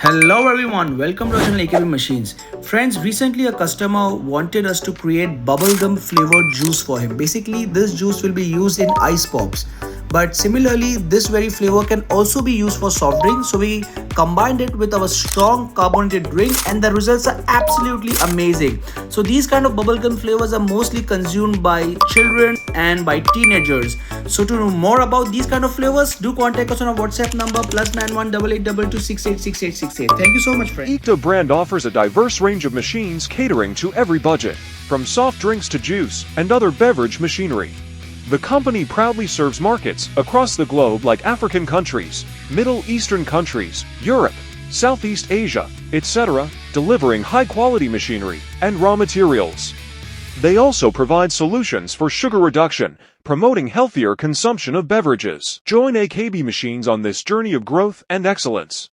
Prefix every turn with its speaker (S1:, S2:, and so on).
S1: Hello everyone, welcome to our channel AKB Machines. Friends, recently a customer wanted us to create bubblegum flavored juice for him. Basically, this juice will be used in ice pops. But similarly, this very flavor can also be used for soft drinks. So we combined it with our strong carbonated drink and the results are absolutely amazing. So these kind of bubblegum flavors are mostly consumed by children and by teenagers. So to know more about these kind of flavors, do contact us on our WhatsApp number +918822686868. Thank you so much, friends.
S2: Ecto brand offers a diverse range of machines catering to every budget, from soft drinks to juice and other beverage machinery. The company proudly serves markets across the globe like African countries, Middle Eastern countries, Europe, Southeast Asia, etc., delivering high-quality machinery and raw materials. They also provide solutions for sugar reduction, promoting healthier consumption of beverages. Join AKB Machines on this journey of growth and excellence.